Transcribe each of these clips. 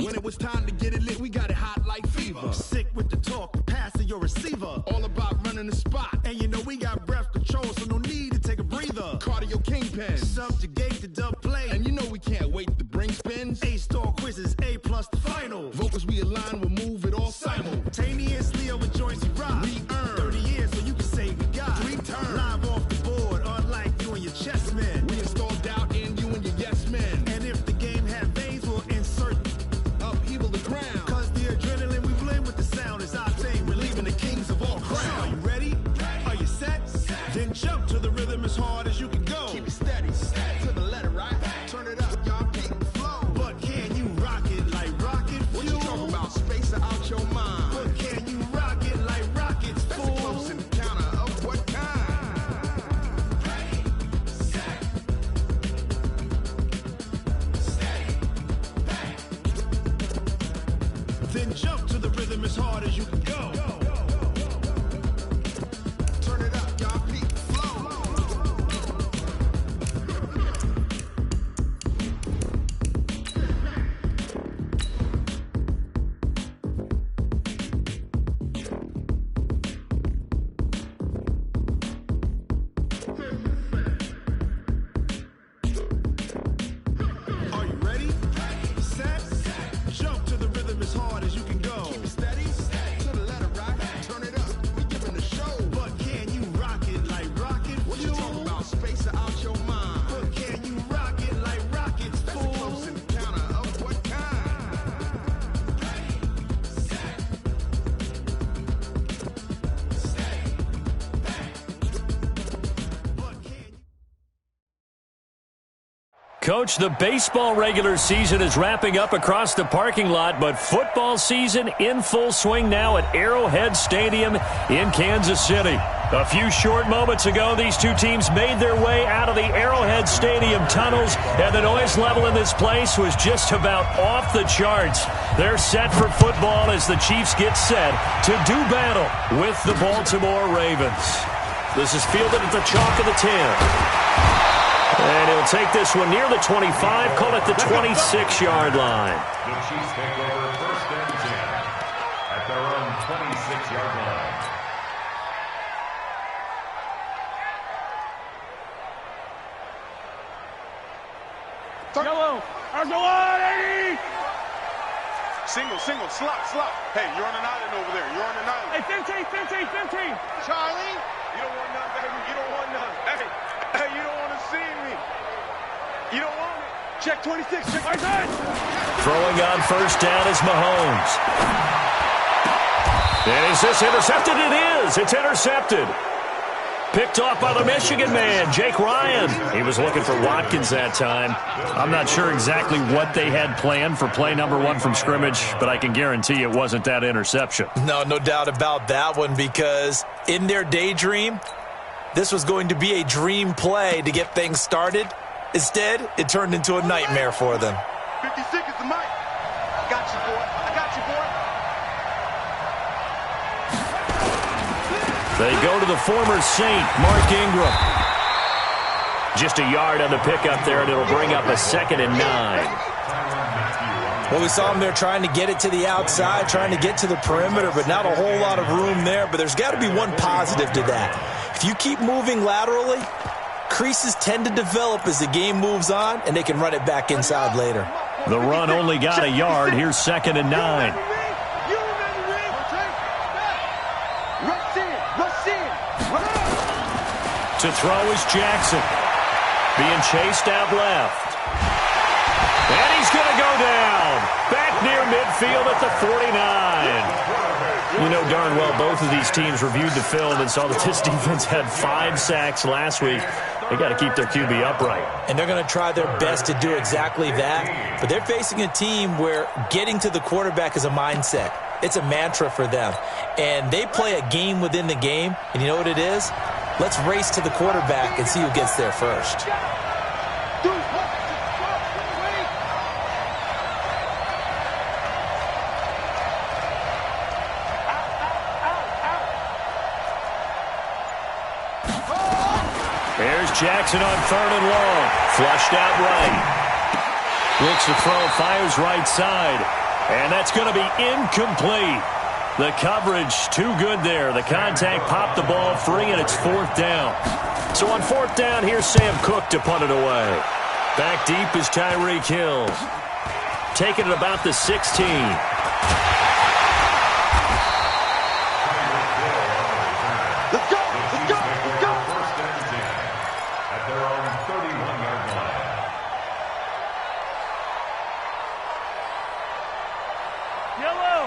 When it was time to get it lit, we got it hot like fever. Sick with the talk, the pass of your receiver. All about running the spot. And you know we got breath control, so no need to take a breather. Cardio kingpin. Subjugate the dub play. And you know we can't wait to bring spins. A-star quizzes, A+ the final. Vocals we align, we'll move it all simultaneously over joints we rock. We earn 30 years, so you can say we got 3 turns. Live off the board, unlike you and your chess men. We install doubt in you and your yes men. And if the game had veins, we'll insert upheaval the ground. Cause the adrenaline we blend with the sound is our thing. We're leaving the kings of all crowns. Are you ready? Are you set? Then jump to the rhythm as hard as you can go. Keep it steady, to the letter, right? Turn it up, y'all keep the flow. But can you rock it like rocket fuel? What you talking about? Space out your mind. But can you rock it like rockets, That's fool? a close encounter of what kind? Ready, set, steady, bang. Then jump to the rhythm as hard as you can go. Turn it up, y'all keep the flow. Are you ready? Set, jump to the rhythm as hard as you can go. Keep it steady, to the letter, right? Turn it up, we giving the show. But can you rock it like rocket What you fuel? talking about? Space out your mind. But can you rock it like rockets, That's a fool? close encounter of what kind? Ready, set, steady, bang. But can you Coach, the baseball regular season is wrapping up across the parking lot, but football season in full swing now at Arrowhead Stadium in Kansas City. A few short moments ago, these two teams made their way out of the Arrowhead Stadium tunnels, and the noise level in this place was just about off the charts. They're set for football as the Chiefs get set to do battle with the Baltimore Ravens. This is fielded at the chalk of the 10. And he'll take this one near the 25, call it the 26-yard line. The Chiefs take over first and 10 at their own 26-yard line. Yellow. Argola, 80. Single, slot. Hey, you're on an island over there. You're on an island. Hey, 15. Charlie, you don't want none, baby. You don't want none. Hey, you don't want to see me. You don't want me. Check 26. Check 26. Throwing on first down is Mahomes. And is this intercepted? It is. It's intercepted. Picked off by the Michigan man, Jake Ryan. He was looking for Watkins that time. I'm not sure exactly what they had planned for play number 1 from scrimmage, but I can guarantee it wasn't that interception. No doubt about that one, because in their daydream, this was going to be a dream play to get things started. Instead, it turned into a nightmare for them. 56 is the mic. I got you, boy. They go to the former Saint, Mark Ingram. Just a yard on the pickup there, and it'll bring up a 2nd and 9. Well, we saw them there trying to get it to the outside, trying to get to the perimeter, but not a whole lot of room there. But there's got to be one positive to that. If you keep moving laterally, creases tend to develop as the game moves on, and they can run it back inside later. The run only got a yard. Here's 2nd and 9. To throw is Jackson. Being chased out left. And he's going to go down. Back near midfield at the 49. You know darn well both of these teams reviewed the film and saw that this defense had 5 sacks last week. They got to keep their QB upright. And they're going to try their best to do exactly that. But they're facing a team where getting to the quarterback is a mindset. It's a mantra for them. And they play a game within the game. And you know what it is? Let's race to the quarterback and see who gets there first. There's Jackson on 3rd and long. Flushed out right. Looks to throw, fires right side. And that's going to be incomplete. The coverage too good there. The contact popped the ball free, and it's 4th down. So on 4th down, here's Sam Cook to punt it away. Back deep is Tyreek Hill. Taking it about the 16. Let's go! Let's go! Let's go! First and 10 at their own 31-yard line.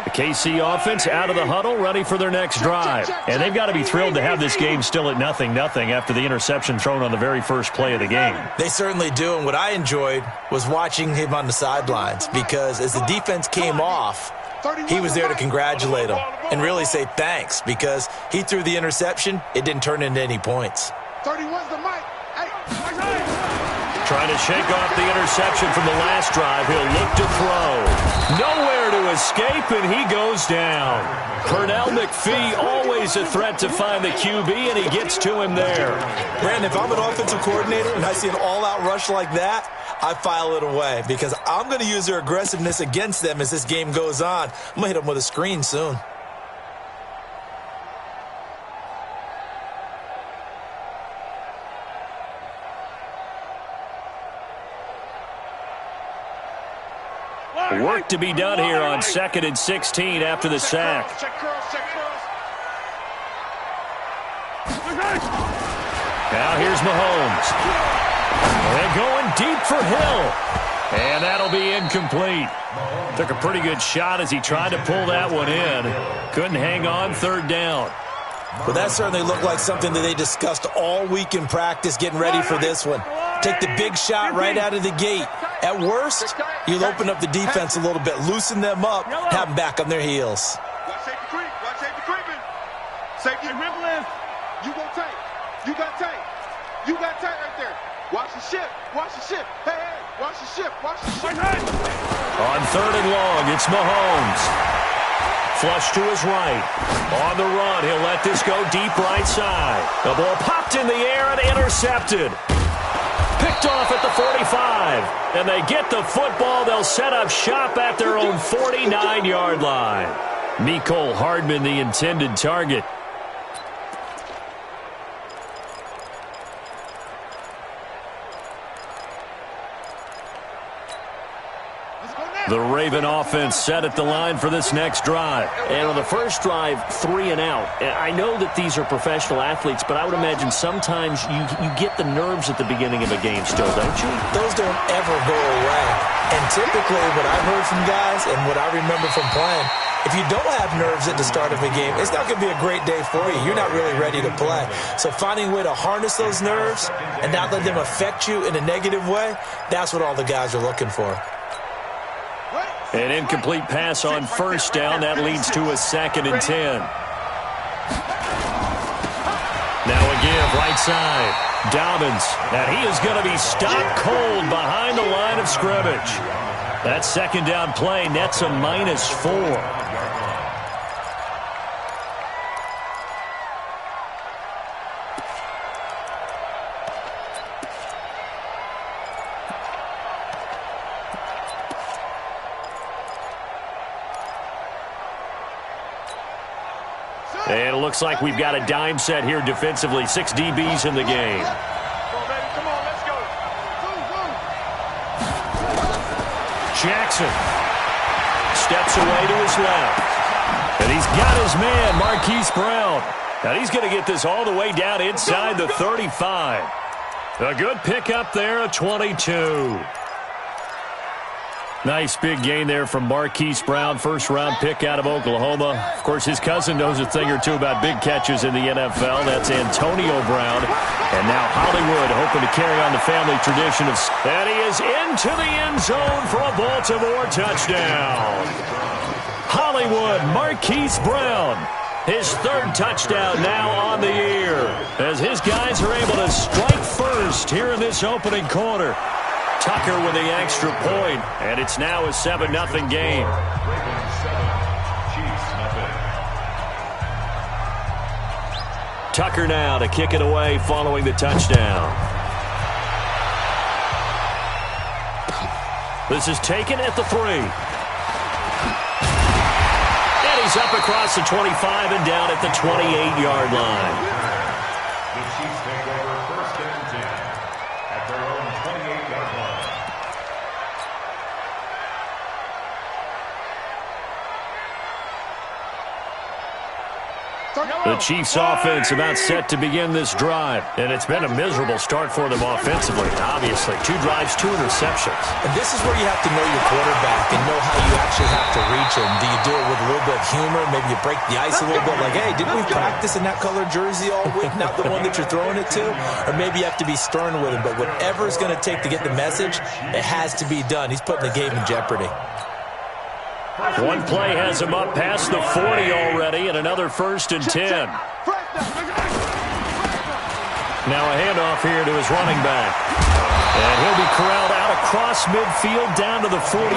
The KC offense out of the huddle, ready for their next drive. And they've got to be thrilled to have this game still at 0-0 after the interception thrown on the very first play of the game. They certainly do, and what I enjoyed was watching him on the sidelines because as the defense came off, he was there to congratulate them and really say thanks because he threw the interception. It didn't turn into any points. 31's the mic. Hey, Trying to shake off the interception from the last drive. He'll look to throw. Nowhere to escape, and he goes down. Pernell McPhee, always a threat to find the QB, and he gets to him there. Brandon, if I'm an offensive coordinator and I see an all-out rush like that, I file it away because I'm going to use their aggressiveness against them as this game goes on. I'm going to hit them with a screen soon. Work to be done here on 2nd and 16 after the sack. check cross, check cross. Now here's Mahomes. They're going deep for Hill. And that'll be incomplete. Took a pretty good shot as he tried to pull that one in. Couldn't hang on, 3rd down. But that certainly looked like something that they discussed all week in practice getting ready for this one. Take the big shot right out of the gate. At worst, you'll open up the defense a little bit, loosen them up, have them back on their heels. Watch safety creep. Watch safety creeping. Safety rip lift. You go tight. You got tight. You got tight right there. Watch the ship. Watch the ship. Hey, hey. Watch the ship. Watch the ship. On 3rd and long, it's Mahomes. Flush to his right. On the run, he'll let this go deep right side. The ball popped in the air and intercepted. Picked off at the 45. And they get the football. They'll set up shop at their own 49-yard line. Mecole Hardman, the intended target. The Raven offense set at the line for this next drive. And on the first drive, 3 and out. I know that these are professional athletes, but I would imagine sometimes you get the nerves at the beginning of a game still, don't you? Those don't ever go away. And typically what I've heard from guys and what I remember from playing, if you don't have nerves at the start of a game, it's not going to be a great day for you. You're not really ready to play. So finding a way to harness those nerves and not let them affect you in a negative way, that's what all the guys are looking for. An incomplete pass on 1st down. That leads to a 2nd and 10. Now a give, right side. Dobbins, and he is going to be stopped cold behind the line of scrimmage. That 2nd down play nets a -4. And it looks like we've got a dime set here defensively. 6 DBs in the game. Come on, baby. Come on. Let's go. Jackson steps away to his left. And he's got his man, Marquise Brown. And he's going to get this all the way down inside the 35. A good pickup there, a 22. Nice big gain there from Marquise Brown, first-round pick out of Oklahoma. Of course, his cousin knows a thing or two about big catches in the NFL. That's Antonio Brown. And now Hollywood hoping to carry on the family tradition of... And he is into the end zone for a Baltimore touchdown. Hollywood, Marquise Brown. His 3rd touchdown now on the year as his guys are able to strike first here in this opening quarter. Tucker with the extra point, and it's now a 7-0 game. Tucker now to kick it away following the touchdown. This is taken at the 3. He's up across the 25 and down at the 28-yard line. The Chiefs take over first and 10 at their own 28-yard line. The Chiefs offense about set to begin this drive. And it's been a miserable start for them offensively, obviously. 2 drives, 2 interceptions. And this is where you have to know your quarterback and know how you actually have to reach him. Do you do it with a little bit of humor? Maybe you break the ice a little bit like, hey, didn't we practice in that colored jersey all week, not the one that you're throwing it to? Or maybe you have to be stern with him. But whatever it's going to take to get the message, it has to be done. He's putting the game in jeopardy. One play has him up past the 40 already, and another first and 10. Now a handoff here to his running back. And he'll be corralled out across midfield down to the 45.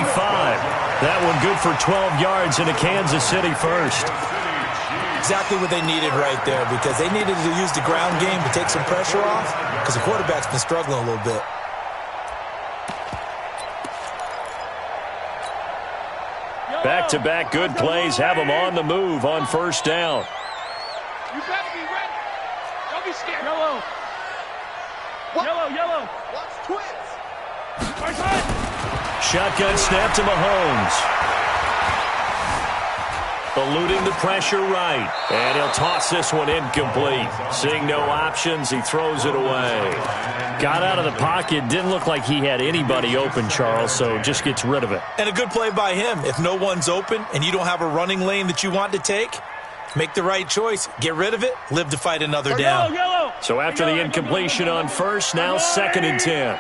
That one good for 12 yards into Kansas City first. Exactly what they needed right there, because they needed to use the ground game to take some pressure off, because the quarterback's been struggling a little bit. Back-to-back good plays have them on the move on first down. You better be ready. Don't be scared. Yellow. What? Yellow. Watch twins. Shotgun snap to Mahomes. Eluding the pressure right. And he'll toss this one incomplete. Seeing no options, he throws it away. Got out of the pocket. Didn't look like he had anybody open, Charles, so just gets rid of it. And a good play by him. If no one's open and you don't have a running lane that you want to take, make the right choice. Get rid of it. Live to fight another down. Yellow. So after the incompletion on first, now 2nd and 10. 35.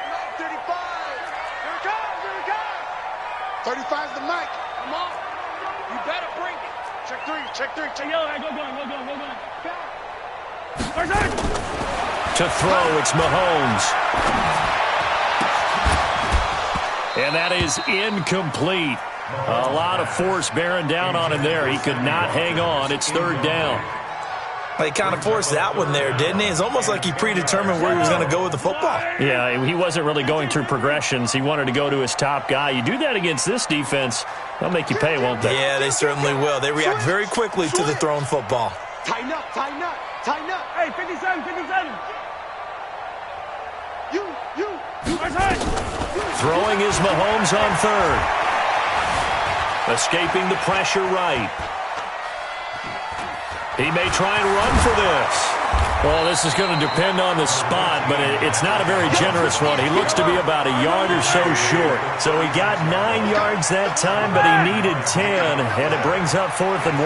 Here it comes. 35's the mic. Come on. You better bring it. Check three. Yellow. Go. To throw, it's Mahomes. And that is incomplete. A lot of force bearing down on him there. He could not hang on. It's 3rd down. He kind of forced that one there, didn't he? It's almost like he predetermined where he was going to go with the football. Yeah, he wasn't really going through progressions. He wanted to go to his top guy. You do that against this defense, they'll make you pay, won't they? Yeah, they certainly will. They react very quickly to the thrown football. Tighten up. Hey, 57. You. Throwing is Mahomes on 3rd. Escaping the pressure right. He may try and run for this. Well, this is going to depend on the spot, but it's not a very generous one. He looks to be about a yard or so short. So he got 9 yards that time, but he needed 10, and it brings up 4th and 1.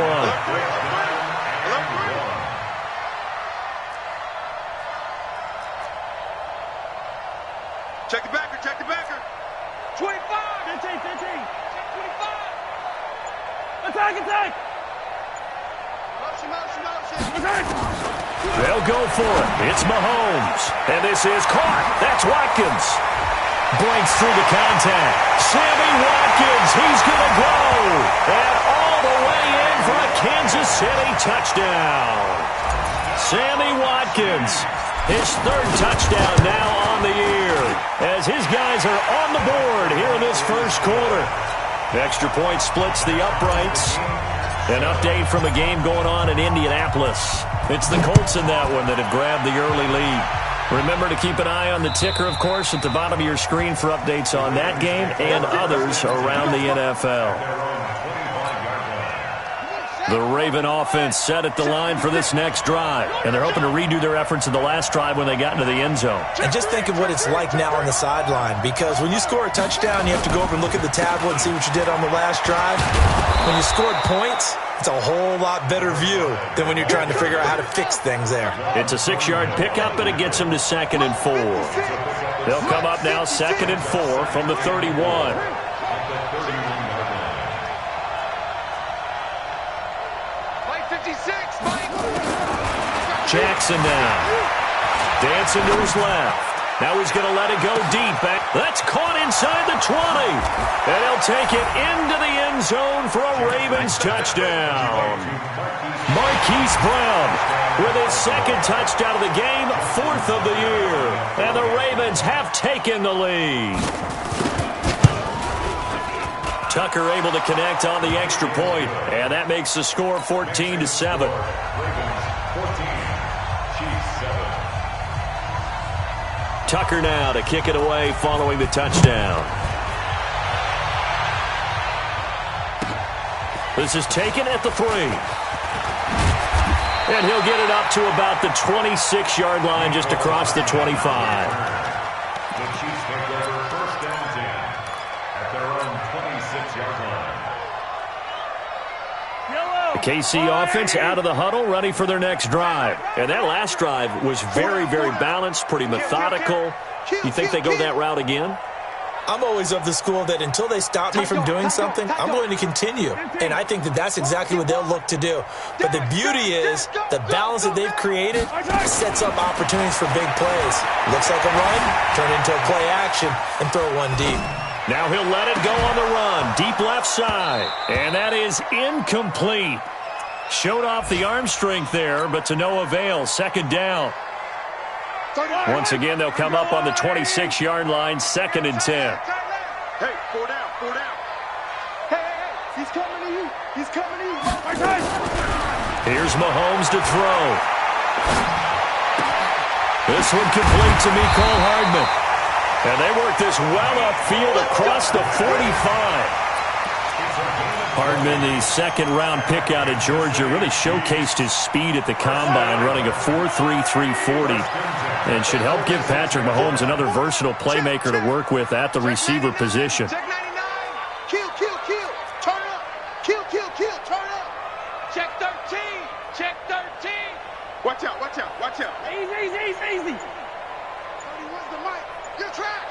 Check the backer. 25. 15. Check 25. Attack. Motion. They'll go for it. It's Mahomes. And this is caught. That's Watkins. Breaks through the contact. Sammy Watkins. He's going to go. And all the way in for a Kansas City touchdown. Sammy Watkins. His 3rd touchdown now on the year. As his guys are on the board here in this first quarter. Extra point splits the uprights. An update from a game going on in Indianapolis. It's the Colts in that one that have grabbed the early lead. Remember to keep an eye on the ticker, of course, at the bottom of your screen for updates on that game and others around the NFL. The Raven offense set at the line for this next drive. And they're hoping to redo their efforts in the last drive when they got into the end zone. And just think of what it's like now on the sideline, because when you score a touchdown, you have to go over and look at the tablet and see what you did on the last drive. When you scored points, it's a whole lot better view than when you're trying to figure out how to fix things there. It's a 6-yard pickup, and it gets them to 2nd and 4. They'll come up now 2nd and 4 from the 31. Jackson now. Dancing to his left. Now he's going to let it go deep. That's caught inside the 20. And he'll take it into the end zone for a Ravens touchdown. Marquise Brown with his 2nd touchdown of the game, 4th of the year. And the Ravens have taken the lead. Tucker able to connect on the extra point, and that makes the score 14-7. Ravens 14, Chiefs 7. Tucker now to kick it away following the touchdown. This is taken at the 3. And he'll get it up to about the 26-yard line, just across the 25. The Chiefs take over first and 10 at their own 26-yard line. The KC offense out of the huddle, ready for their next drive. And that last drive was very, very balanced, pretty methodical. You think they go that route again? I'm always of the school that until they stop me from doing something, I'm going to continue. And I think that that's exactly what they'll look to do. But the beauty is the balance that they've created sets up opportunities for big plays. Looks like a run, turn it into a play action, and throw one deep. Now he'll let it go on the run, deep left side. And that is incomplete. Showed off the arm strength there, but to no avail. Second down. Once again, they'll come up on the 26-yard line, 2nd and 10. Hey, 4 down, 4 down. Hey, he's coming to you. He's coming to you. Here's Mahomes to throw. This one complete to Mecole Hardman. And they work this well upfield across the 45. Hardman, the second-round pick out of Georgia, really showcased his speed at the combine, running a 4.3 340, and should help give Patrick Mahomes another versatile playmaker to work with at the receiver position. Check 99. Kill. Turn up. Kill. Turn up. Check 13. Check 13. Watch out. Easy. 31's the mic. You're trash.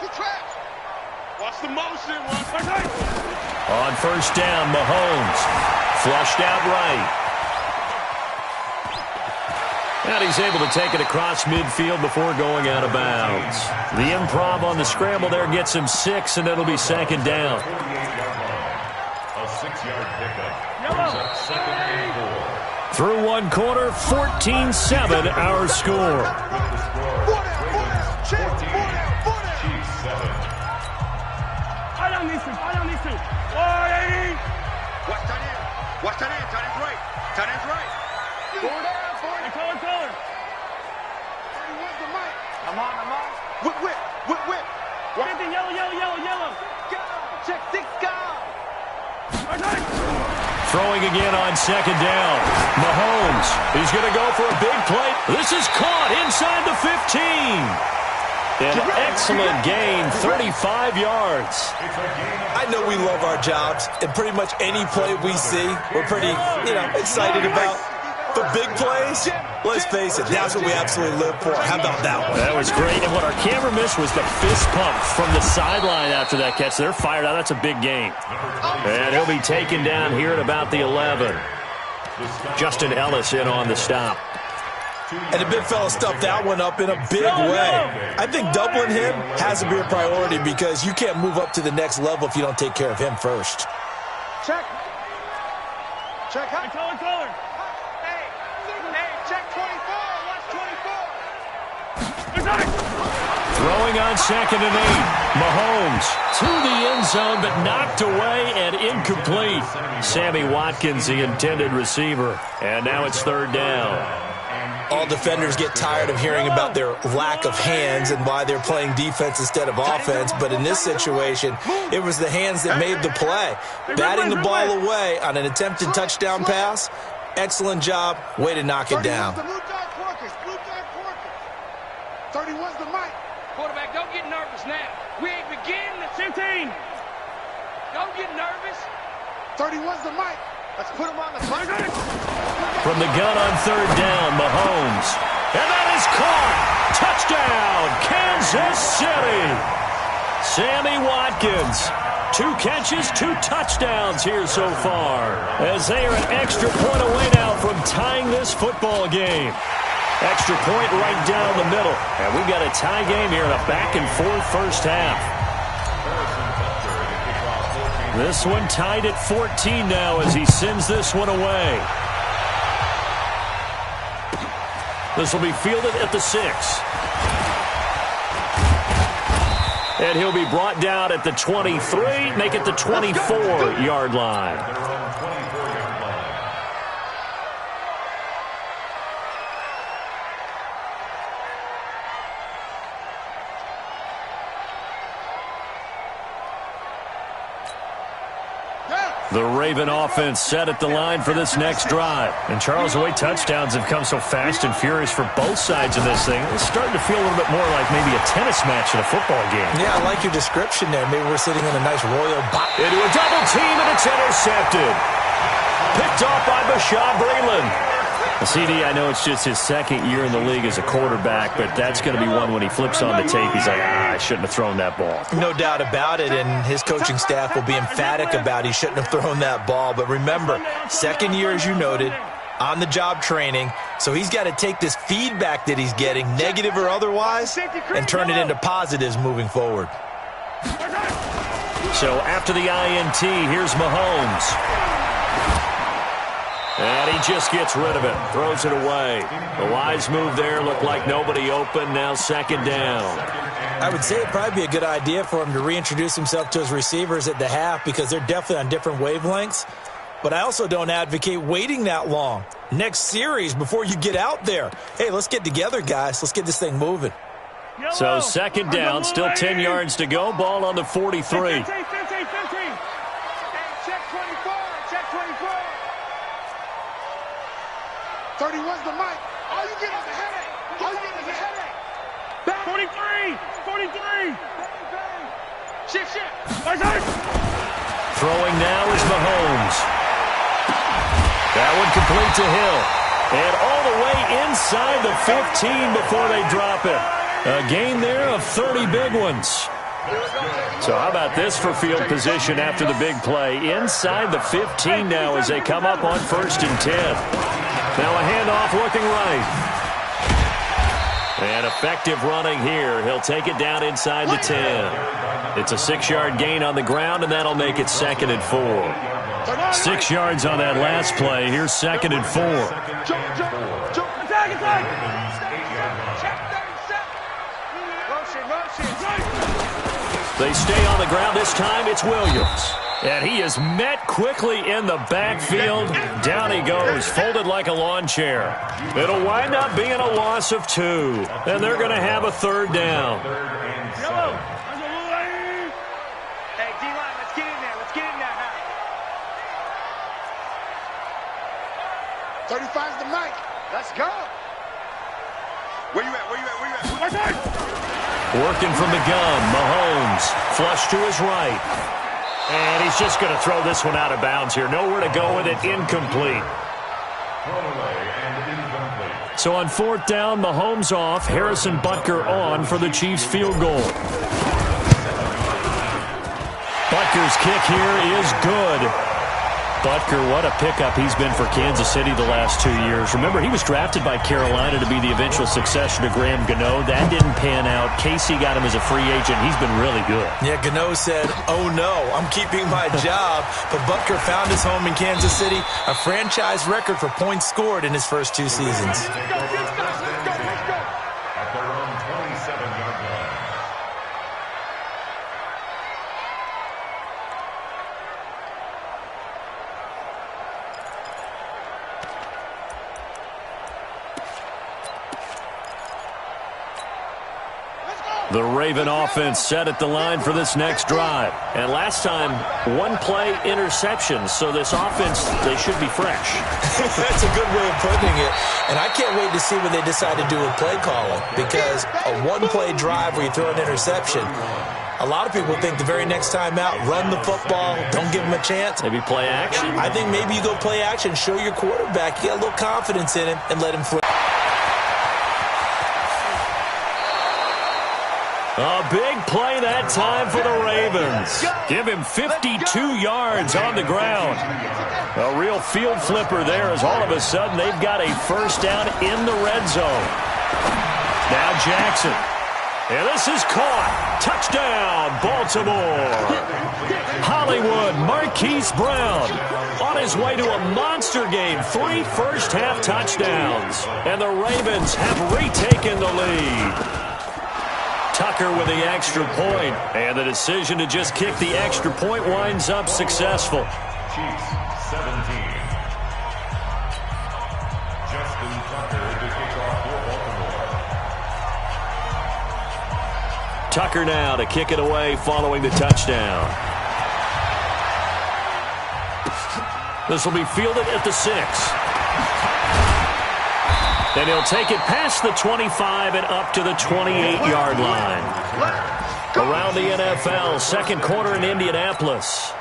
Watch the motion. On first down, Mahomes flushed out right. And he's able to take it across midfield before going out of bounds. The improv on the scramble there gets him 6, and it'll be second down. 48-yard line. A 6-yard pickup. Brings up 2nd and 4. Through one quarter, 14-7 our score. With the score, Ravens 14, Chiefs 7. I don't need to. 180. Watch tight end. Tight end's right. 4 down. Color. 31's the mic. I'm on. Whip. 50, yellow. Check 6, go. Throwing again on second down. Mahomes, he's going to go for a big play. This is caught inside the 15. An excellent gain, 35 yards. I know we love our jobs, and pretty much any play we see, we're pretty, excited about. But big plays, let's face it, that's what we absolutely live for. How about that one? That was great, and what our camera missed was the fist pump from the sideline after that catch. They're fired out. That's a big gain. And he'll be taken down here at about the 11. Justin Ellis in on the stop. And the big fella stuffed that one up in a big way. I think doubling him has to be a priority because you can't move up to the next level if you don't take care of him first. Check. Color. Hey, check 24. Watch 24. Throwing on 2nd and 8. Mahomes to the end zone, but knocked away and incomplete. Sammy Watkins, the intended receiver. And now it's 3rd down. All defenders get tired of hearing about their lack of hands and why they're playing defense instead of offense. But in this situation, it was the hands that made the play. Batting the ball away on an attempted touchdown pass. Excellent job. Way to knock it down. 31's the mic. Quarterback, don't get nervous now. We ain't beginning. 15. Don't get nervous. 31's the mic. Let's put him on the clock. From the gun on 3rd down, Mahomes. And that is caught. Touchdown, Kansas City. Sammy Watkins. 2 catches, 2 touchdowns here so far. As they are an extra point away now from tying this football game. Extra point right down the middle. And we've got a tie game here in a back-and-forth first half. This one tied at 14 now as he sends this one away. This will be fielded at the 6. And he'll be brought down at the 23, make it the 24-yard line. Their own 24-yard line. The Raven offense set at the line for this next drive. And Charles, the way touchdowns have come so fast and furious for both sides of this thing, it's starting to feel a little bit more like maybe a tennis match in a football game. Yeah, I like your description there. Maybe we're sitting in a nice royal box. Into a double team, and it's intercepted. Picked off by Bashaw Breeland. CD, I know it's just his second year in the league as a quarterback, but that's going to be one when he flips on the tape. He's like, I shouldn't have thrown that ball. No doubt about it, and his coaching staff will be emphatic about he shouldn't have thrown that ball. But remember, second year, as you noted, on-the-job training, so he's got to take this feedback that he's getting, negative or otherwise, and turn it into positives moving forward. So after the INT, here's Mahomes. And he just gets rid of it, throws it away. The wise move there, looked like nobody open, now second down. I would say it'd probably be a good idea for him to reintroduce himself to his receivers at the half because they're definitely on different wavelengths. But I also don't advocate waiting that long. Next series before you get out there. Hey, let's get together, guys. Let's get this thing moving. So second down, still 10 yards to go. Ball on the 43. 15. Check 24. Check 24. 31's the mic. All you get is a headache. All you get is a headache. 43. Shift. Throwing now is Mahomes. That one complete to Hill. And all the way inside the 15 before they drop it. A gain there of 30 big ones. So how about this for field position after the big play? Inside the 15 now as they come up on 1st and 10. Now a handoff looking right. And effective running here. He'll take it down inside the 10. It's a 6-yard gain on the ground, and that'll make it 2nd and 4. 6 yards on that last play. Here's 2nd and 4. They stay on the ground. This time it's Williams. And he is met quickly in the backfield. Down he goes, folded like a lawn chair. It'll wind up being a loss of 2. And they're going to have a 3rd down. Hey, D-line, let's get in there. Let's get in there now. 35's the mic. Let's go. Where you at? Working from the gun, Mahomes. Flush to his right. And he's just going to throw this one out of bounds here. Nowhere to go with it. Incomplete. So on 4th down, Mahomes off. Harrison Butker on for the Chiefs field goal. Butker's kick here is good. Butker, what a pickup he's been for Kansas City the last 2 years. Remember, he was drafted by Carolina to be the eventual successor to Graham Gano. That didn't pan out. Casey got him as a free agent. He's been really good. Yeah, Gano said, oh no, I'm keeping my job. But Butker found his home in Kansas City, a franchise record for points scored in his first 2 seasons. At their own 27-yard line. The Raven offense set at the line for this next drive. And last time, 1-play interception. So this offense, they should be fresh. That's a good way of putting it. And I can't wait to see what they decide to do with play calling. Because a 1-play drive where you throw an interception, a lot of people think the very next time out, run the football, don't give them a chance. Maybe play action? I think maybe you go play action, show your quarterback, you got a little confidence in him, and let him flip. A big play that time for the Ravens. Give him 52 yards on the ground. A real field flipper there as all of a sudden they've got a 1st down in the red zone. Now Jackson. And this is caught. Touchdown, Baltimore. Hollywood, Marquise Brown on his way to a monster game. 3 first-half touchdowns. And the Ravens have retaken the lead. Tucker with the extra point. And the decision to just kick the extra point winds up successful. Chiefs 17. Justin Tucker to kick off for Baltimore. Tucker now to kick it away following the touchdown. This will be fielded at the 6. And he'll take it past the 25 and up to the 28-yard line. Around the NFL, second quarter in Indianapolis.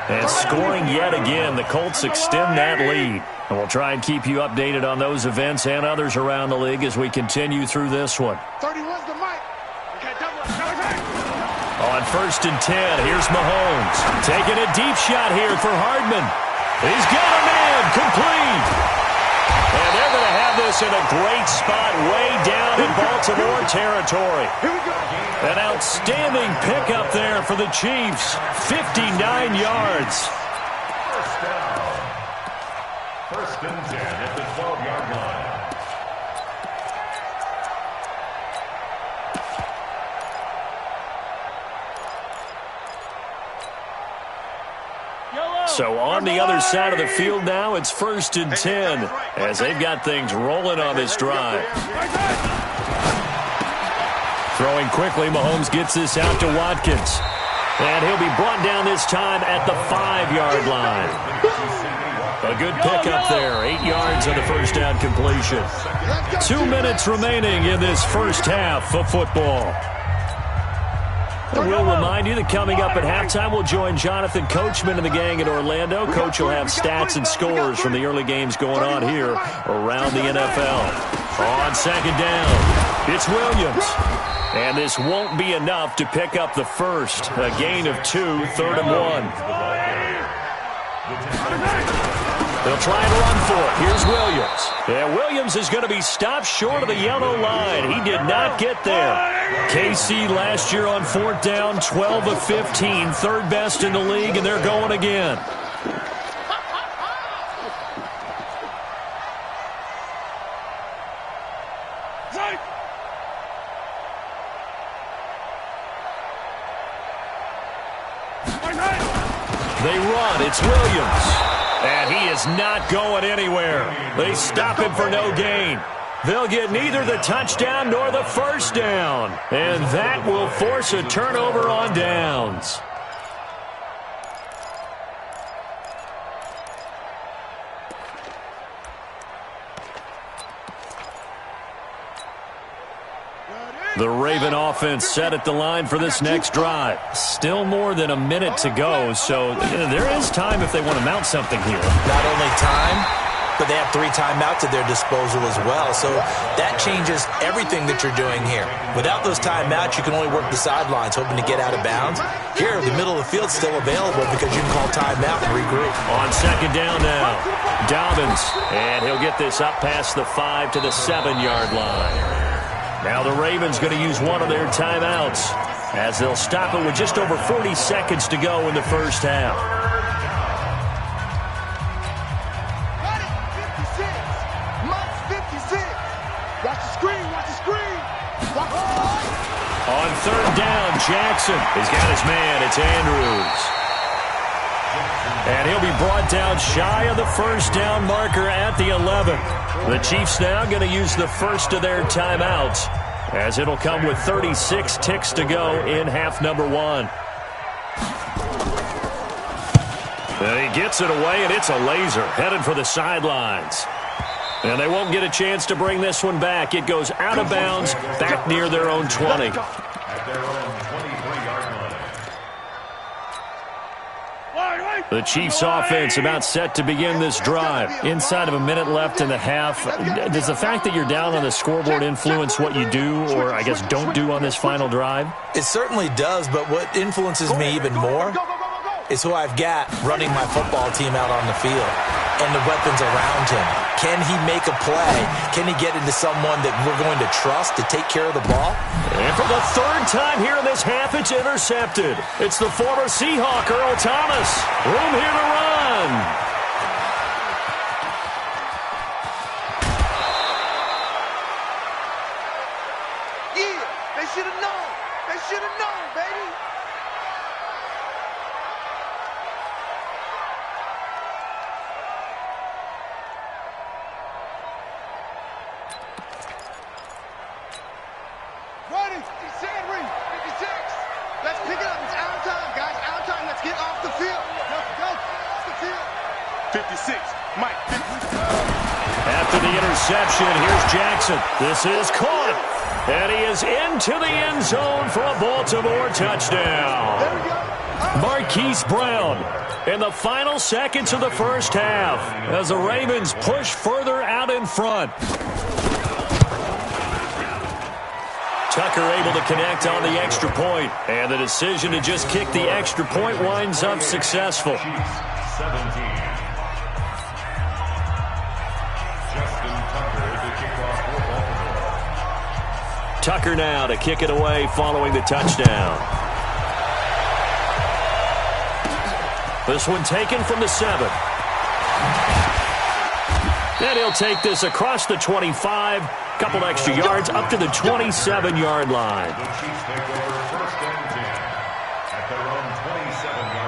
And scoring yet again, the Colts extend that lead. And we'll try and keep you updated on those events and others around the league as we continue through this one. 31's the mic. On 1st and 10, here's Mahomes. Taking a deep shot here for Hardman. He's got a man, complete. And they're going to have this in a great spot way down in Baltimore territory. An outstanding pickup there for the Chiefs. 59 yards. First and 10 at the 12-yard line. So on the other side of the field now, it's 1st and 10 as they've got things rolling on this drive. Throwing quickly, Mahomes gets this out to Watkins. And he'll be brought down this time at the 5-yard line. A good pickup there, 8 yards on the first down completion. 2 minutes remaining in this first half of football. And we'll remind you that coming up at halftime, we'll join Jonathan Coachman and the gang in Orlando. Coach will have stats and scores from the early games going on here around the NFL. On second down, it's Williams. And this won't be enough to pick up the first. A gain of 2, 3rd and 1. They'll try and run for it. Here's Williams. And Williams is going to be stopped short of the yellow line. He did not get there. KC last year on 4th down, 12 of 15, 3rd best in the league, and they're going again. They run. It's Williams. And he is not going anywhere. They stop him for no gain. They'll get neither the touchdown nor the first down. And that will force a turnover on downs. The Raven offense set at the line for this next drive. Still more than a minute to go, so there is time if they want to mount something here. Not only time, but they have 3 timeouts at their disposal as well, so that changes everything that you're doing here. Without those timeouts, you can only work the sidelines, hoping to get out of bounds. Here, the middle of the field's still available because you can call timeout and regroup. On second down now, Dobbins, and he'll get this up past the 5 to the 7-yard line. Now the Ravens going to use one of their timeouts as they'll stop it with just over 40 seconds to go in the first half. 56. Watch the screen, watch the screen. On 3rd down, Jackson has got his man. It's Andrews. And he'll be brought down shy of the first down marker at the 11. The Chiefs now going to use the first of their timeouts as it'll come with 36 ticks to go in half number 1. And he gets it away, and it's a laser headed for the sidelines. And they won't get a chance to bring this one back. It goes out of bounds back near their own 20. At their own 23-yard line. The Chiefs offense about set to begin this drive. Inside of a minute left in the half. Does the fact that you're down on the scoreboard influence what you do or, I guess, don't do on this final drive? It certainly does, but what influences me even more is who I've got running my football team out on the field and the weapons around him. Can he make a play? Can he get into someone that we're going to trust to take care of the ball? And for the 3rd time here in this half, it's intercepted. It's the former Seahawk, Earl Thomas. Room here to run. Yeah, they should have known. 56. Mike, 56. After the interception, here's Jackson. This is caught. And he is into the end zone for a Baltimore touchdown. Marquise Brown in the final seconds of the first half as the Ravens push further out in front. Tucker able to connect on the extra point, and the decision to just kick the extra point winds up successful. 17. Justin Tucker is the kickoff for Baltimore. Tucker now to kick it away following the touchdown. This one taken from the 7. And he'll take this across the 25. Couple extra yards up to the 27-yard line. The Chiefs take over first and 10 at their own 27-yard line.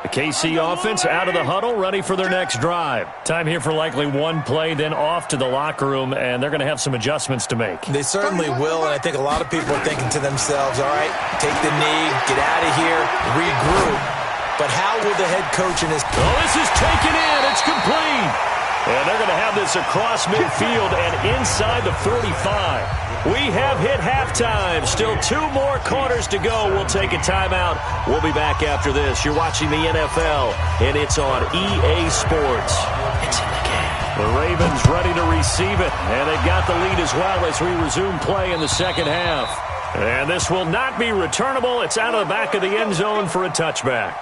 The KC offense out of the huddle, ready for their next drive. Time here for likely one play, then off to the locker room, and they're going to have some adjustments to make. They certainly will, and I think a lot of people are thinking to themselves, all right, take the knee, get out of here, regroup. But how will the head coach and his... Oh, this is taken in. It's complete. And they're going to have this across midfield and inside the 45. We have hit halftime. Still 2 more quarters to go. We'll take a timeout. We'll be back after this. You're watching the NFL, and it's on EA Sports. It's in the game. The Ravens ready to receive it, and they've got the lead as well as we resume play in the second half. And this will not be returnable. It's out of the back of the end zone for a touchback.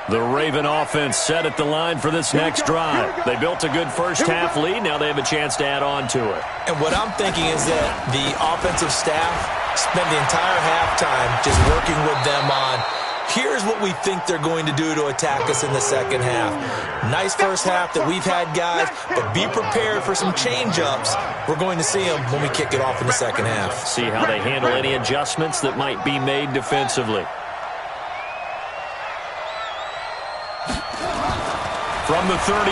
The Raven offense set at the line for this next drive. They built a good first-half lead. Now they have a chance to add on to it. And what I'm thinking is that the offensive staff spent the entire halftime just working with them on, here's what we think they're going to do to attack us in the second half. Nice first half that we've had, guys, but be prepared for some change-ups. We're going to see them when we kick it off in the second half. See how they handle any adjustments that might be made defensively. From the 31,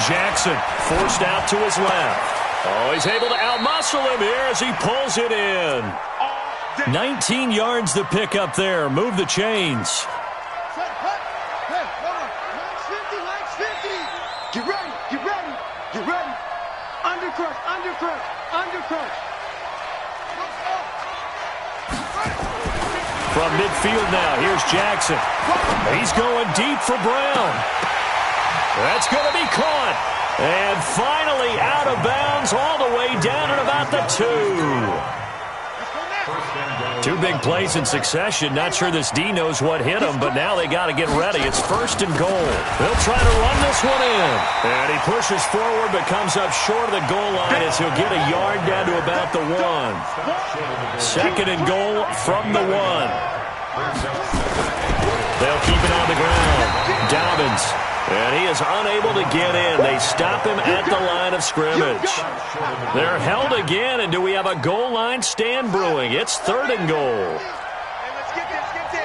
Jackson forced out to his left. Oh, he's able to outmuscle him here as he pulls it in. 19 yards to pick up there. Move the chains. Get ready, get ready, get ready. Undercrush, undercrush, undercrush. From midfield now, here's Jackson. He's going deep for Brown. That's going to be caught. And finally out of bounds all the way down at about the 2. 2 big plays in succession. Not sure this D knows what hit him, but now they got to get ready. It's first and goal. They'll try to run this one in. And he pushes forward but comes up short of the goal line as he'll get a yard down to about the 1. Second and goal from the 1. They'll keep it on the ground. Dobbins. And he is unable to get in. They stop him at the line of scrimmage. They're held again, and do we have a goal line stand brewing? It's third and goal.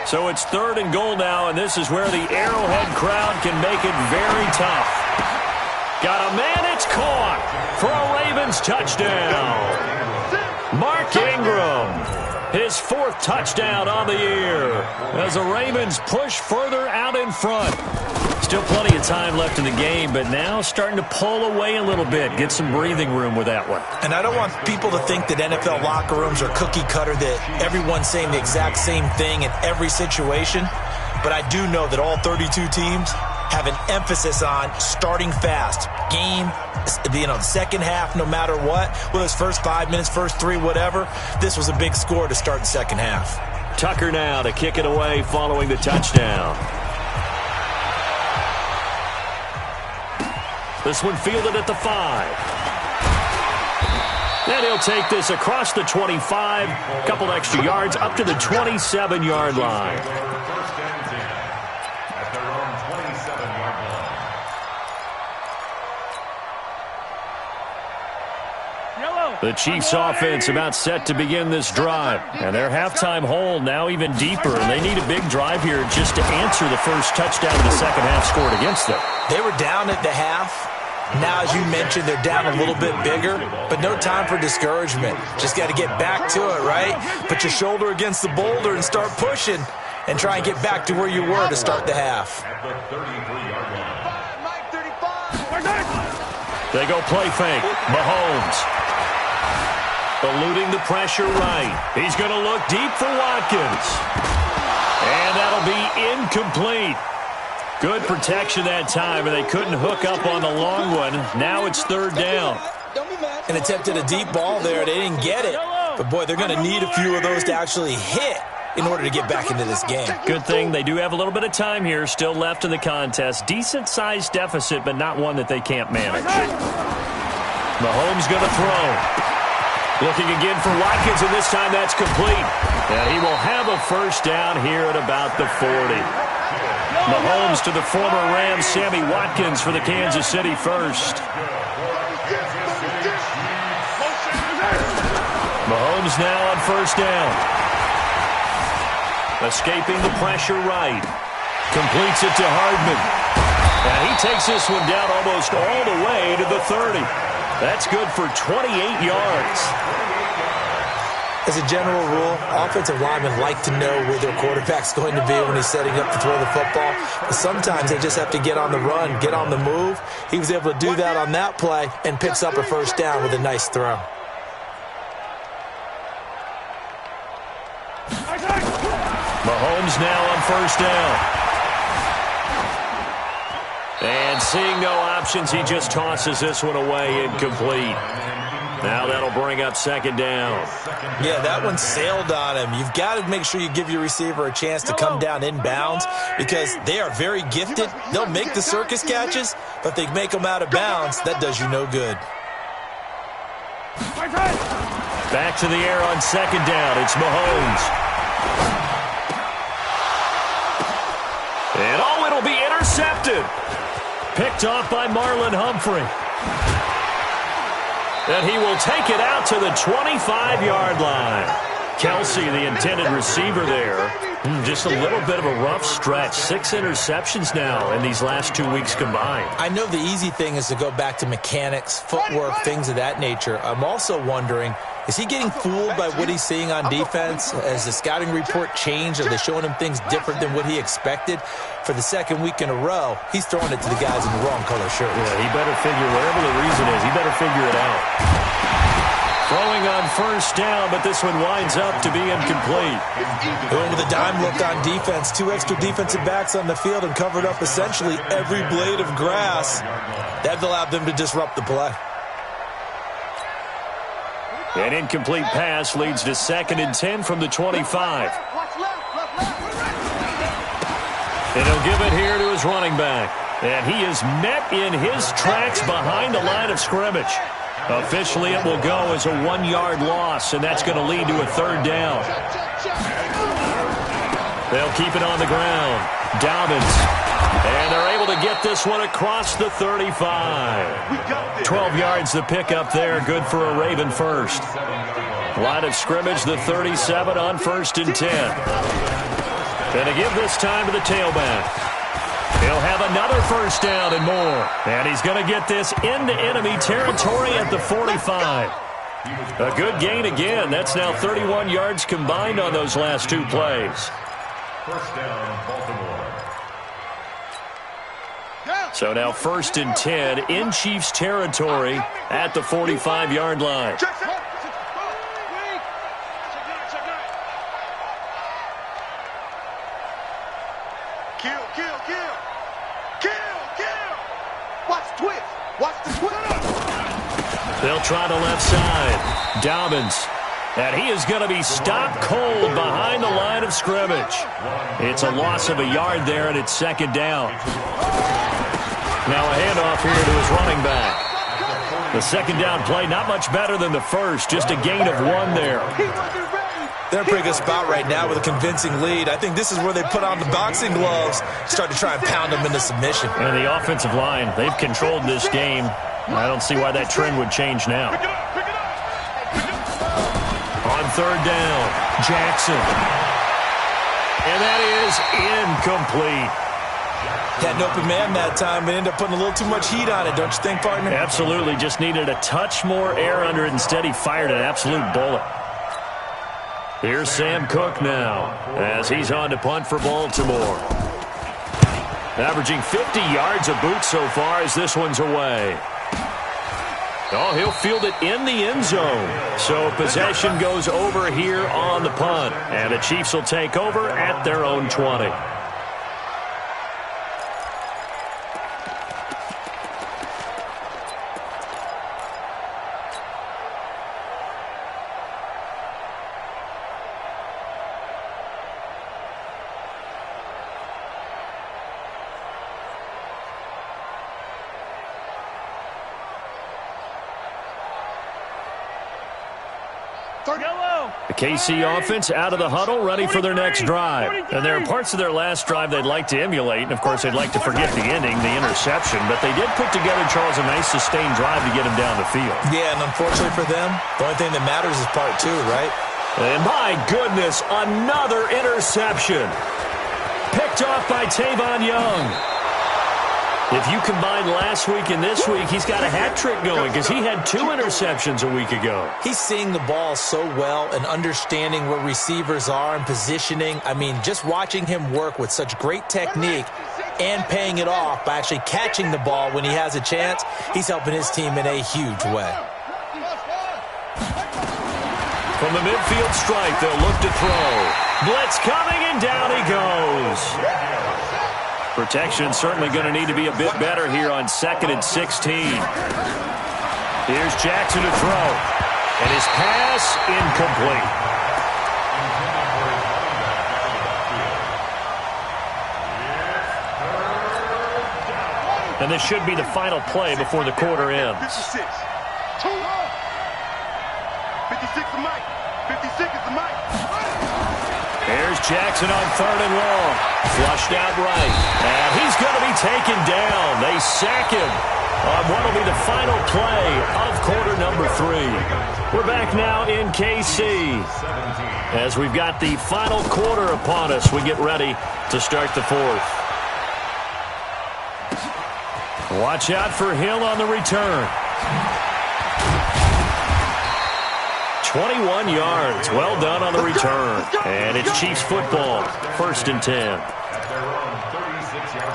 So it's third and goal now, and this is where the Arrowhead crowd can make it very tough. Got a man, it's caught for a Ravens touchdown. Mark Ingram. His 4th touchdown on the year as the Ravens push further out in front. Still plenty of time left in the game, but now starting to pull away a little bit. Get some breathing room with that one. And I don't want people to think that NFL locker rooms are cookie cutter, that everyone's saying the exact same thing in every situation. But I do know that all 32 teams have an emphasis on starting fast. Game, second half, no matter what. Whether it's first 5 minutes, first 3, whatever. This was a big score to start the second half. Tucker now to kick it away following the touchdown. This one fielded at the 5. And he'll take this across the 25. A couple extra yards up to the 27-yard line. First and 10 at their own 27-yard line. The Chiefs offense about set to begin this drive. And their halftime hole now even deeper. And they need a big drive here just to answer the first touchdown of the second half scored against them. They were down at the half. Now, as you mentioned, they're down a little bit bigger, but no time for discouragement. Just got to get back to it, right? Put your shoulder against the boulder and start pushing and try and get back to where you were to start the half. At the 33-yard line. They go play fake. Mahomes eluding the pressure right. He's going to look deep for Watkins. And that'll be incomplete. Good protection that time, and they couldn't hook up on the long one. Now it's third down. And attempted a deep ball there. They didn't get it. But, boy, they're going to need a few of those to actually hit in order to get back into this game. Good thing they do have a little bit of time here still left in the contest. Decent-sized deficit, but not one that they can't manage. Mahomes going to throw. Looking again for Watkins, and this time that's complete. And he will have a first down here at about the 40. Mahomes to the former Rams, Sammy Watkins for the Kansas City first. Mahomes now on first down. Escaping the pressure right. Completes it to Hardman. And he takes this one down almost all the way to the 30. That's good for 28 yards. As a general rule, offensive linemen like to know where their quarterback's going to be when he's setting up to throw the football. But sometimes they just have to get on the run, get on the move. He was able to do that on that play and picks up a first down with a nice throw. Mahomes now on first down. And seeing no options, he just tosses this one away incomplete. Now that'll bring up second down. Yeah, that one sailed on him. You've got to make sure you give your receiver a chance to come down inbounds because they are very gifted. They'll make the circus catches, but if they make them out of bounds, that does you no good. Back to the air on second down. It's Mahomes. And oh, it'll be intercepted. Picked off by Marlon Humphrey. And he will take it out to the 25-yard line. Kelsey, the intended receiver there. Just a little bit of a rough stretch. 6 interceptions now in these last 2 weeks combined. I know the easy thing is to go back to mechanics, footwork, things of that nature. I'm also wondering, is he getting fooled by what he's seeing on defense? Has the scouting report changed? Are they showing him things different than what he expected? For the second week in a row, he's throwing it to the guys in the wrong color shirts. Yeah, he better figure, whatever the reason is, he better figure it out. Throwing on first down, but this one winds up to be incomplete. Going with a dime look on defense. 2 extra defensive backs on the field and covered up essentially every blade of grass. That allowed them to disrupt the play. An incomplete pass leads to 2nd and 10 from the 25. And he'll give it here to his running back. And he is met in his tracks behind the line of scrimmage. Officially, it will go as a 1-yard loss, and that's going to lead to a third down. They'll keep it on the ground. Dobbins. And they're able to get this one across the 35. 12 yards the pickup there. Good for a Raven first. Line of scrimmage, the 37 on 1st and 10. Going to give this time to the tailback. He'll have another first down and more. And he's going to get this into enemy territory at the 45. A good gain again. That's now 31 yards combined on those last 2 plays. First down, Baltimore. So now 1st and 10 in Chiefs territory at the 45-yard line. They'll try the left side. Dobbins. And he is going to be stopped cold behind the line of scrimmage. It's a loss of a yard there, and it's 2nd down. Now a handoff here to his running back. The 2nd down play, not much better than the first. Just a gain of 1 there. They're in a pretty good spot right now with a convincing lead. I think this is where they put on the boxing gloves, start to try and pound them into submission. And the offensive line, they've controlled this game. I don't see why that trend would change now. third down. Jackson. And that is incomplete. Had an open man that time, but ended up putting a little too much heat on it, don't you think, partner? Absolutely. Just needed a touch more air under it. Instead, he fired an absolute bullet. Here's Sam Cook now as he's on to punt for Baltimore. Averaging 50 yards a boot so far as this one's away. Oh, he'll field it in the end zone. So possession goes over here on the punt. And the Chiefs will take over at their own 20. The KC offense out of the huddle, ready for their next drive. And there are parts of their last drive they'd like to emulate, and of course they'd like to forget the ending, the interception, but they did put together, Charles, a nice sustained drive to get him down the field. Yeah, and unfortunately for them, the only thing that matters is part 2, right? And my goodness, another interception. Picked off by Tavon Young. If you combine last week and this week, he's got a hat trick going because he had 2 interceptions a week ago. He's seeing the ball so well and understanding where receivers are and positioning. I mean, just watching him work with such great technique and paying it off by actually catching the ball when he has a chance, he's helping his team in a huge way. From the midfield stripe, they'll look to throw. Blitz coming, and down he goes. Protection certainly going to need to be a bit better here on 2nd and 16. Here's Jackson to throw. And his pass incomplete. And this should be the final play before the quarter ends. 56. 56 is Mike. 56 is the Mike. Here's Jackson on 3rd and long. Flushed out right. And he's going to be taken down. They sack him on what will be the final play of quarter number 3. We're back now in KC. As we've got the final quarter upon us, we get ready to start the 4th. Watch out for Hill on the return. 21 yards. Well done on the return. And it's Chiefs football. 1st and 10. At their own 36-yard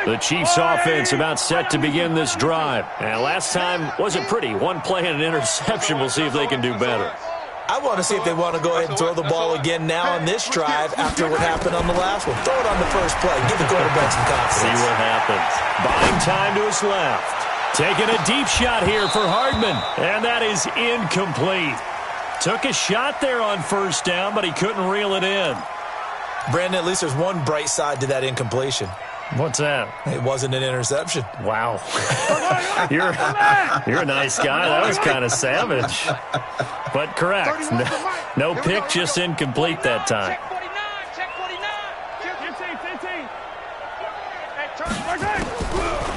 line. The Chiefs offense about set to begin this drive. And last time wasn't pretty. One play and an interception. We'll see if they can do better. I want to see if they want to go ahead and throw the ball again now on this drive after what happened on the last one. Throw it on the first play. Give the quarterback some confidence. See what happens. Buying time to his left. Taking a deep shot here for Hardman. And that is incomplete. Took a shot there on 1st down, but he couldn't reel it in. Brandon, at least there's one bright side to that incompletion. What's that? It wasn't an interception. Wow. You're a nice guy. That was kind of savage. But correct. No pick, just incomplete that time. Check 49. 15.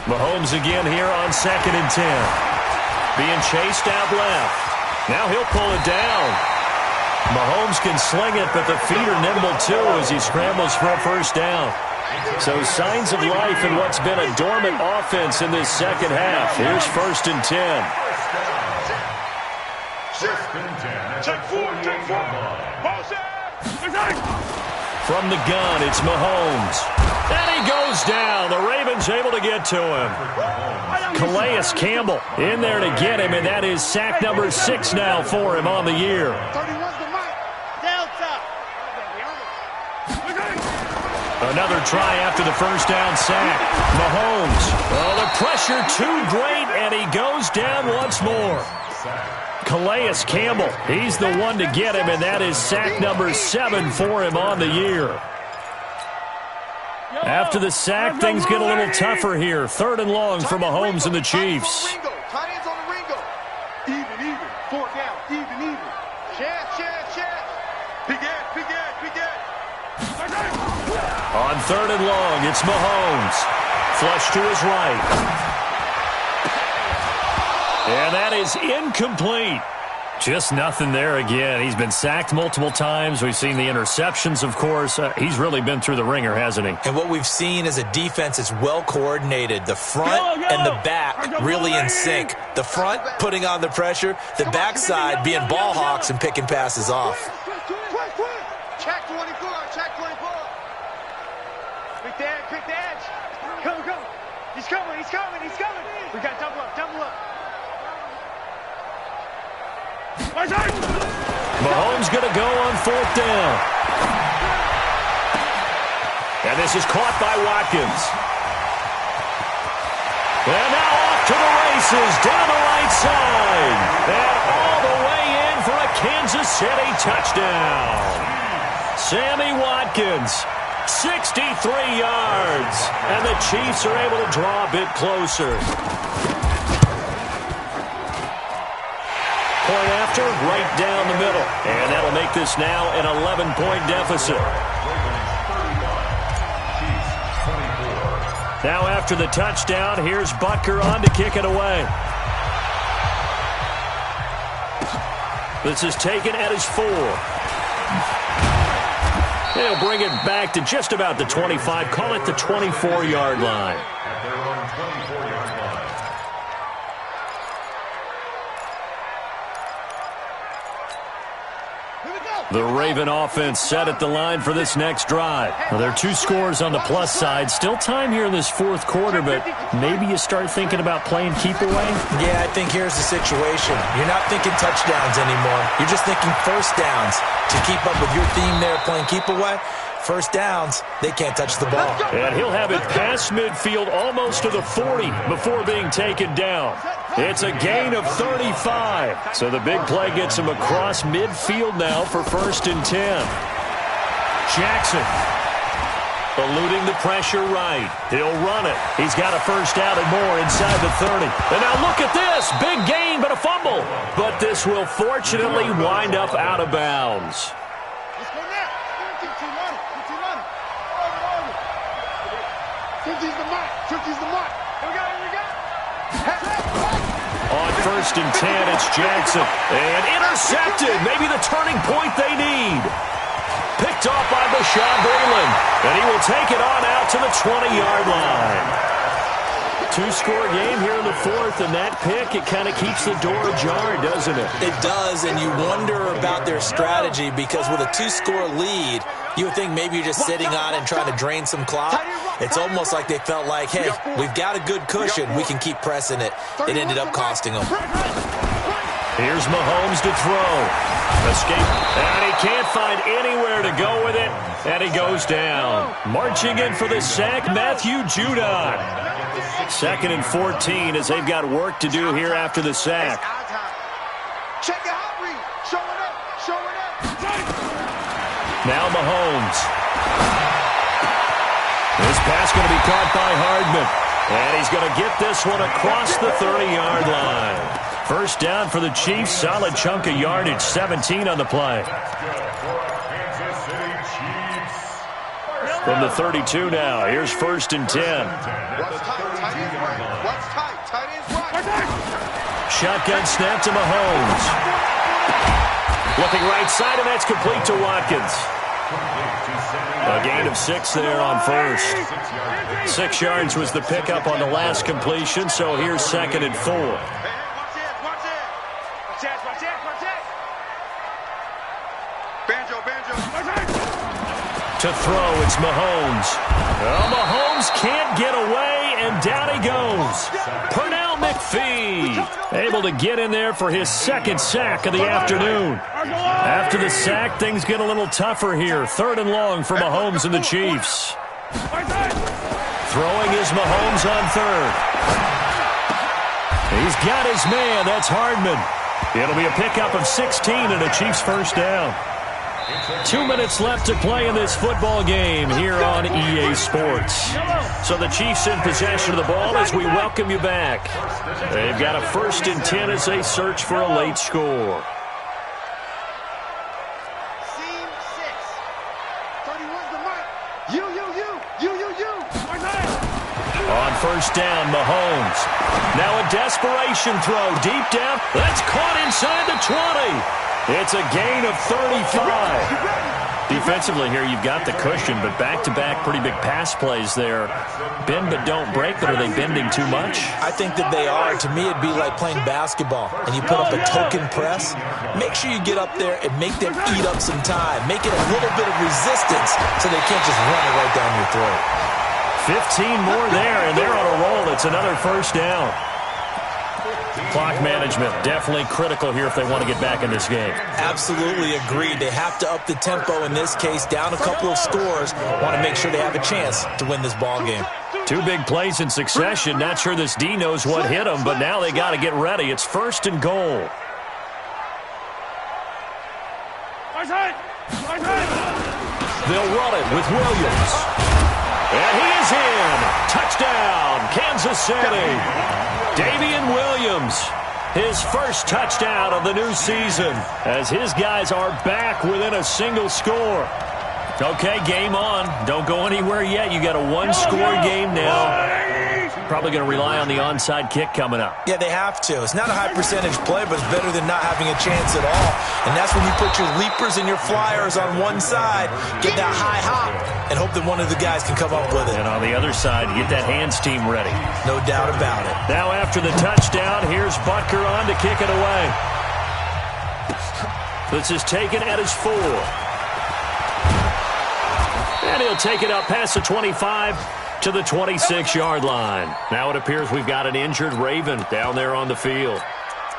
Mahomes again here on 2nd and 10. Being chased out left. Now he'll pull it down. Mahomes can sling it, but the feet are nimble too as he scrambles for a 1st down. So signs of life in what's been a dormant offense in this 2nd half. Here's 1st and 10. Check 4. From the gun, it's Mahomes. And he goes down. The Ravens able to get to him. Calais Campbell in there to get him, and that is sack number 6 now for him on the year. 31's the Mike. Delta. Another try after the 1st down sack. Mahomes. Oh, the pressure too great, and he goes down once more. Calais Campbell, he's the one to get him, and that is sack number 7 for him on the year. After the sack, things get a little tougher here. 3rd and long for Mahomes and the Chiefs. Tight ends on the Ringo. Even. 4 down. Even. Chance. Big Ed. On 3rd and long, it's Mahomes. Flush to his right. And that is incomplete. Just nothing there again. He's been sacked multiple times. We've seen the interceptions, of course. He's really been through the ringer, hasn't he? And what we've seen is a defense that's well coordinated. The front and the back really in sync. The front putting on the pressure. The backside being ball hawks and picking passes off. Check 24, check 24. Pick the edge. Come. He's coming. We got double up. Mahomes going to go on 4th down. And this is caught by Watkins. And now off to the races down the right side. And all the way in for a Kansas City touchdown. Sammy Watkins, 63 yards. And the Chiefs are able to draw a bit closer. Point after, right down the middle. And that'll make this now an 11-point deficit. Now after the touchdown, here's Butker on to kick it away. This is taken at his 4. They'll bring it back to just about the 25. Call it the 24-yard line. At their own 24-yard line. The Raven offense set at the line for this next drive. Well, there are 2 scores on the plus side. Still time here in this 4th quarter, but maybe you start thinking about playing keep away? Yeah, I think here's the situation. You're not thinking touchdowns anymore. You're just thinking first downs. To keep up with your theme there, playing keep away, first downs, they can't touch the ball. And he'll have it past midfield almost to the 40 before being taken down. It's a gain of 35. So the big play gets him across midfield now for 1st and 10. Jackson eluding the pressure right. He'll run it. He's got a first down and more inside the 30. And now look at this. Big gain, but a fumble. But this will fortunately wind up out of bounds. On 1st and 10, it's Jackson. And intercepted. Maybe the turning point they need. Picked off by Bashaud Breeland. And he will take it on out to the 20-yard line. 2-score game here in the 4th, and that pick, it kind of keeps the door ajar, doesn't it? It does, and you wonder about their strategy because with a 2-score lead, you would think maybe you're just sitting on and trying to drain some clock. It's almost like they felt like, hey, we've got a good cushion. We can keep pressing it. It ended up costing them. Here's Mahomes to throw. Escape. And he can't find anywhere to go with it. And he goes down. Marching in for the sack, Matthew Judon. 2nd and 14 as they've got work to do here after the sack. Check it out, Reed. Show it up. Now Mahomes. This pass going to be caught by Hardman. And he's going to get this one across the 30-yard line. First down for the Chiefs. Solid chunk of yardage. 17 on the play. From the 32 now. Here's 1st and 10. Shotgun snap to Mahomes. Looking right side, and that's complete to Watkins. A gain of 6 there on 1st. 6 yards was the pickup on the last completion, so here's 2nd and 4. To throw, it's Mahomes. Well, Mahomes can't get away, and down he goes. Pernell McPhee able to get in there for his 2nd sack of the afternoon. After the sack, things get a little tougher here. 3rd and long for Mahomes and the Chiefs. Throwing is Mahomes on 3rd. He's got his man. That's Hardman. It'll be a pickup of 16 and a Chiefs first down. 2 minutes left to play in this football game here on EA Sports. So the Chiefs in possession of the ball as we welcome you back. They've got a 1st and 10 as they search for a late score. Seam 6. 31's the mic. You. On first down, Mahomes. Now a desperation throw deep down. That's caught inside the 20. It's a gain of 35. Defensively here, you've got the cushion, but back-to-back pretty big pass plays there. Bend but don't break, but are they bending too much? I think that they are. To me, it'd be like playing basketball, and you put up a token press. Make sure you get up there and make them eat up some time. Make it a little bit of resistance so they can't just run it right down your throat. 15 more there, and they're on a roll. It's another first down. Clock management definitely critical here if they want to get back in this game. Absolutely agreed. They have to up the tempo in this case, down a couple of scores. Want to make sure they have a chance to win this ball game. Two big plays in succession. Not sure this D knows what hit them, but now they got to get ready. It's first and goal. They'll run it with Williams. And he is in. Touchdown, Kansas City. Damian Williams, his first touchdown of the new season, as his guys are back within a single score. Okay, game on. Don't go anywhere yet. You got a one-score game now. Probably going to rely on the onside kick coming up. Yeah, they have to. It's not a high-percentage play, but it's better than not having a chance at all. And that's when you put your leapers and your flyers on one side, get that high hop, and hope that one of the guys can come up with it. And on the other side, get that hands team ready. No doubt about it. Now after the touchdown, here's Butker on to kick it away. This is taken at his 4. And he'll take it up past the 25 to the 26-yard line. Now it appears we've got an injured Raven down there on the field.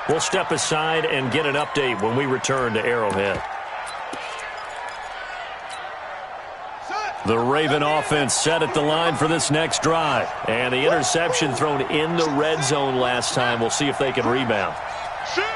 We'll step aside and get an update when we return to Arrowhead. The Raven offense set at the line for this next drive. And the interception thrown in the red zone last time. We'll see if they can rebound.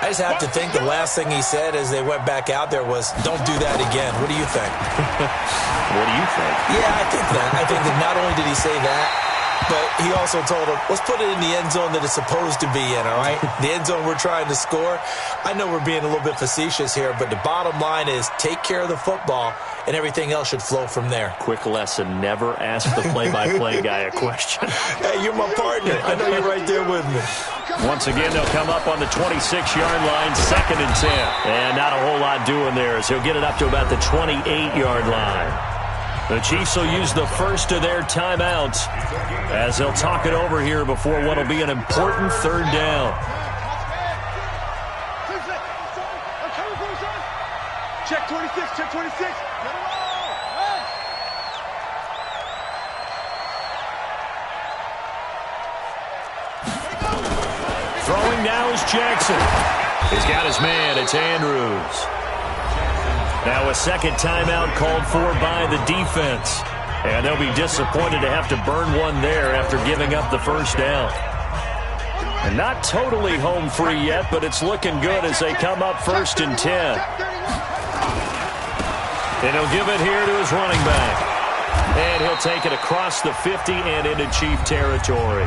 I just have to think the last thing he said as they went back out there was, don't do that again. What do you think? What do you think? Yeah, I think that. I think that not only did he say that, but he also told him, let's put it in the end zone that it's supposed to be in, all right? The end zone we're trying to score. I know we're being a little bit facetious here, but the bottom line is take care of the football, and everything else should flow from there. Quick lesson, never ask the play-by-play guy a question. Hey, you're my partner. I know you're right there with me. Once again, they'll come up on the 26-yard line, 2nd and 10. And not a whole lot doing there as he'll get it up to about the 28-yard line. The Chiefs will use the first of their timeouts as they'll talk it over here before what will be an important 3rd down. Check 26, check 26. Throwing now is Jackson. He's got his man. It's Andrews. Now a second timeout called for by the defense. And they'll be disappointed to have to burn one there after giving up the first down. And not totally home free yet, but it's looking good as they come up 1st and 10. And he'll give it here to his running back. And he'll take it across the 50 and into Chief territory.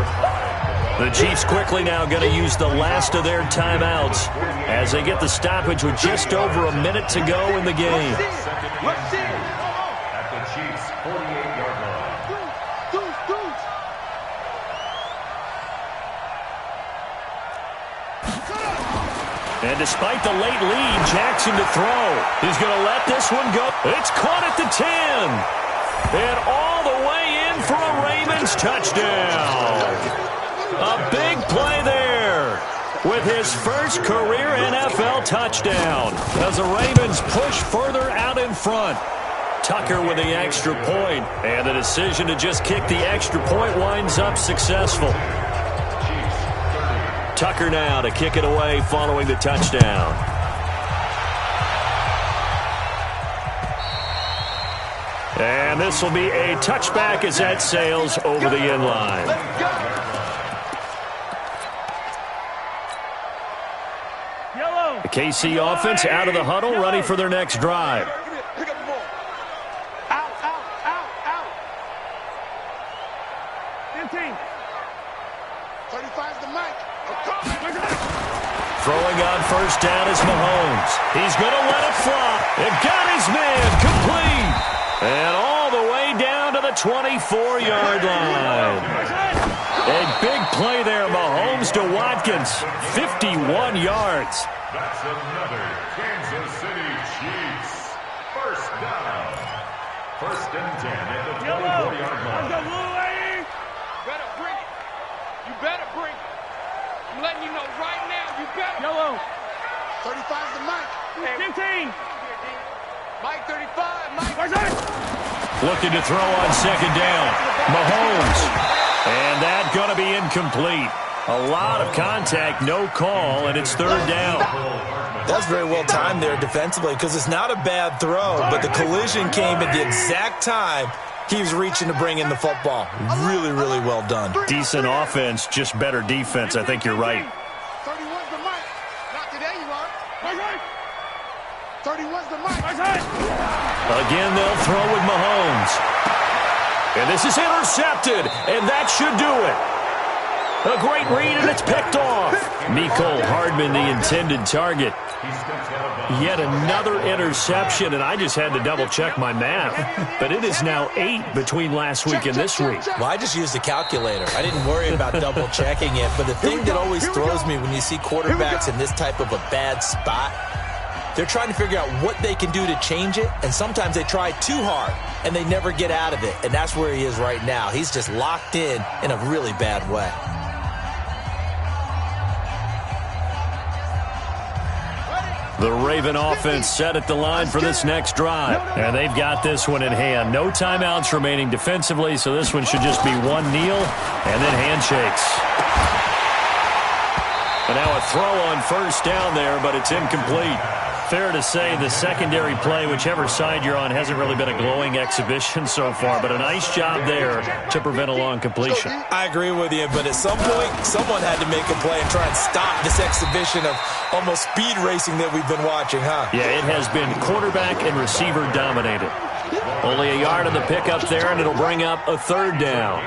The Chiefs quickly now going to use the last of their timeouts as they get the stoppage with just over a minute to go in the game. At the Chiefs' 48-yard line. And despite the late lead, Jackson to throw. He's going to let this one go. It's caught at the 10. And all the way in for a Ravens touchdown. A big play there with his first career NFL touchdown as the Ravens push further out in front. Tucker with the extra point, and the decision to just kick the extra point winds up successful. Tucker now to kick it away following the touchdown. And this will be a touchback as that sails over the end line. The KC offense out of the huddle, ready for their next drive. Pick up the ball. Out, out, out, out. 15. 35's the mic. Throwing on first down is Mahomes. He's going to let it fly. It got his man complete. And all the way down to the 24-yard line. A big play there, Mahomes to Watkins. 51 yards. That's another Kansas City Chiefs. First down. First and 10 at the 24-yard line. Better bring it. You better bring it. I'm letting you know right now, you better. Yellow. 35's the Mike. 15. Mike 35. Mike. Looking to throw on second down. Mahomes. And that's going to be incomplete. A lot of contact, no call, and it's third down. That's very well timed there defensively because it's not a bad throw, but the collision came at the exact time he was reaching to bring in the football. Really, really well done. Decent offense, just better defense. I think you're right. 31's the Mike. Not today, you are. 31's the Mike. Again, they'll throw with Mahomes. And this is intercepted, and that should do it. A great read, and it's picked off. Mecole Hardman, the intended target. Yet another interception, and I just had to double-check my math. But it is now 8 between last week and this week. Well, I just used a calculator. I didn't worry about double-checking it. But the thing that always throws me when you see quarterbacks in this type of a bad spot, they're trying to figure out what they can do to change it, and sometimes they try too hard, and they never get out of it. And that's where he is right now. He's just locked in a really bad way. The Raven offense set at the line for this next drive. And they've got this one in hand. No timeouts remaining defensively, so this one should just be one kneel and then handshakes. And now a throw on first down there, but it's incomplete. Fair to say the secondary play, whichever side you're on, hasn't really been a glowing exhibition so far, but a nice job there to prevent a long completion. I agree with you, but at some point, someone had to make a play and try and stop this exhibition of almost speed racing that we've been watching, huh? Yeah, it has been quarterback and receiver dominated. Only a yard on the pickup there, and it'll bring up a third down.